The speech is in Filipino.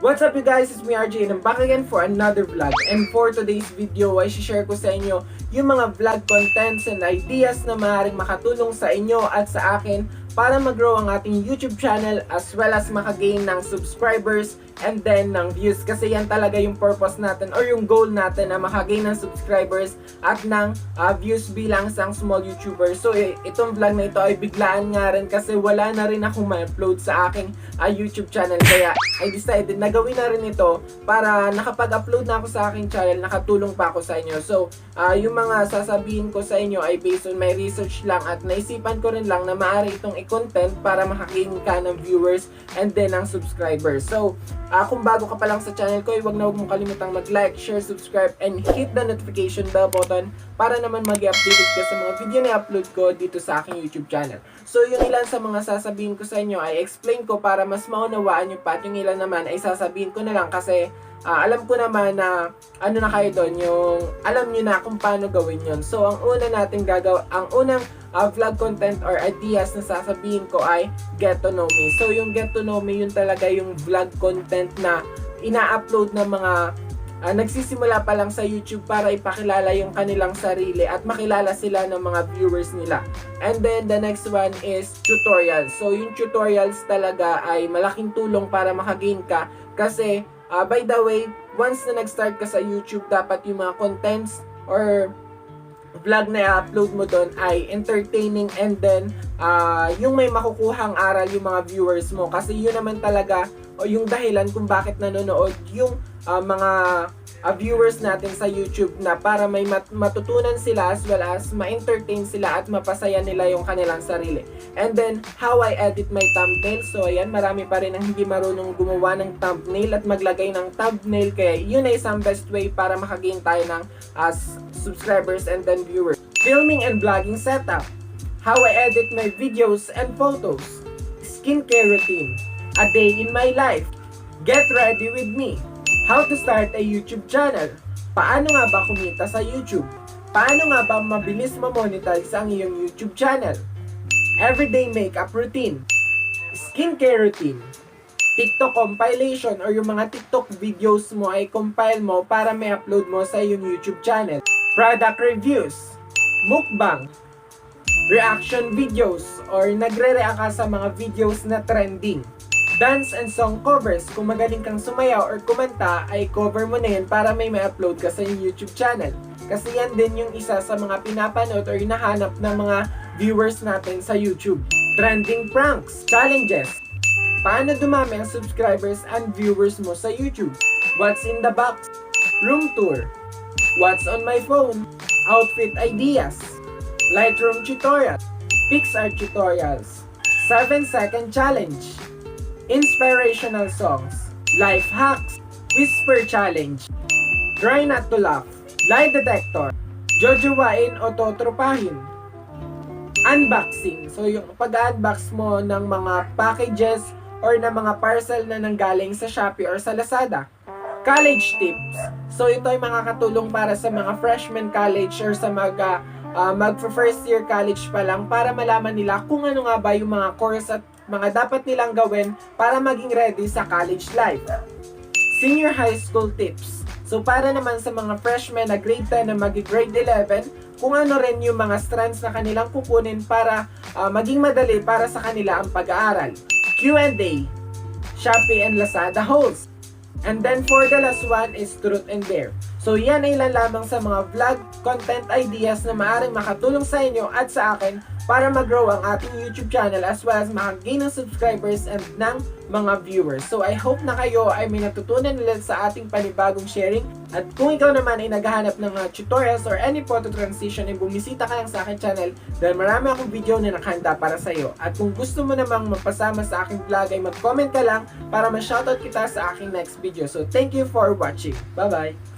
What's up you guys, it's me Arjay and I'm back again for another vlog. And for today's video ay share ko sa inyo yung mga vlog contents and ideas na maaaring makatulong sa inyo at sa akin para mag-grow ang ating YouTube channel as well as makagain ng subscribers and then ng views. Kasi yan talaga yung purpose natin or yung goal natin na makagain ng subscribers at ng views bilang isang small YouTuber. So itong vlog na ito ay biglaan nga rin kasi wala na rin akong ma-upload sa aking YouTube channel. Kaya I decided na gawin na rin ito para nakapag-upload na ako sa aking channel, nakatulong pa ako sa inyo. So yung mga sasabihin ko sa inyo ay based on my research lang at naisipan ko rin lang na maaari itong i-content para makagain ka ng viewers and then ng subscribers. So kung bago ka pa lang sa channel ko, huwag mong kalimutang mag-like, share, subscribe, and hit the notification bell button para naman mag-updated ka sa mga video na upload ko dito sa aking YouTube channel. So yung ilan sa mga sasabihin ko sa inyo ay explain ko para mas maunawaan nyo pa at yung ilan naman ay sasabihin ko na lang kasi alam ko naman na ano na kayo doon, yung alam nyo na kung paano gawin yon. So ang una natin ang unang vlog content or ideas na sasabihin ko ay get to know me. So yung get to know me, yun talaga yung vlog content na ina-upload ng mga nagsisimula pa lang sa YouTube para ipakilala yung kanilang sarili at makilala sila ng mga viewers nila. And then the next one is tutorials. So yung tutorials talaga ay malaking tulong para makagain ka kasi by the way, once na nag-start ka sa YouTube, dapat yung mga contents or vlog na i-upload mo doon ay entertaining and then yung may makukuhang aral yung mga viewers mo kasi yun naman talaga o yung dahilan kung bakit nanonood yung mga viewers natin sa YouTube na para may matutunan sila as well as ma-entertain sila at mapasaya nila yung kanilang sarili. And then, how I edit my thumbnail. So ayan, marami pa rin ang hindi marunong gumawa ng thumbnail at maglagay ng thumbnail kaya yun ay isang best way para makagain tayo ng subscribers and then viewers. Filming and vlogging setup. How I edit my videos and photos. Skincare routine. A day in my life. Get ready with me. How to start a YouTube channel. Paano nga ba kumita sa YouTube? Paano nga ba mabilis ma-monetize ang iyong YouTube channel? Everyday makeup routine. Skincare routine. TikTok compilation or yung mga TikTok videos mo ay compile mo para may upload mo sa iyong YouTube channel. Product reviews. Mukbang. Reaction videos or nagre-react ka sa mga videos na trending. Dance and song covers. Kung magaling kang sumayaw or kumanta, ay cover mo na yan para may upload ka sa YouTube channel. Kasi yan din yung isa sa mga pinapanood or hinahanap ng mga viewers natin sa YouTube. Trending pranks. Challenges. Paano dumami ang subscribers and viewers mo sa YouTube? What's in the box? Room tour. What's on my phone? Outfit ideas. Lightroom tutorials. PixArt tutorials. 7-second challenge. Inspirational songs, life hacks, whisper challenge, try not to laugh, lie detector, jojowain o totropahin, unboxing. So yung pag-unbox mo ng mga packages or ng mga parcel na nanggaling sa Shopee or sa Lazada. College tips. So ito ay makakatulong para sa mga freshman college or sa mag-first year college pa lang para malaman nila kung ano nga ba yung mga course at mga dapat nilang gawin para maging ready sa college life. Senior high school tips. So para naman sa mga freshmen na grade 10 na mag-grade 11, kung ano rin yung mga strands na kanilang kukunin para maging madali para sa kanila ang pag-aaral. Q&A. Shopee and Lazada hauls. And then for the last one is truth and dare. So yan ay ilan lamang sa mga vlog content ideas na maaaring makatulong sa inyo at sa akin para mag-grow ang ating YouTube channel as well as makagain ng subscribers and ng mga viewers. So I hope na kayo ay may natutunan ulit sa ating panibagong sharing. At kung ikaw naman ay naghahanap ng mga tutorials or any photo transition ay bumisita ka lang sa aking channel dahil marami akong video na nakahanda para sa iyo. At kung gusto mo namang magpasama sa aking vlog ay mag-comment ka lang para ma-shoutout kita sa aking next video. So thank you for watching. Bye bye!